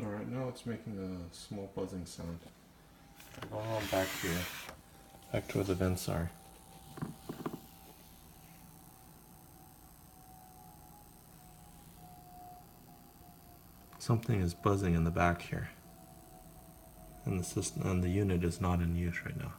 Alright, now it's making a small buzzing sound. Going on back here. Back to where the vents are. Something is buzzing in the back here. And the system and the unit is not in use right now.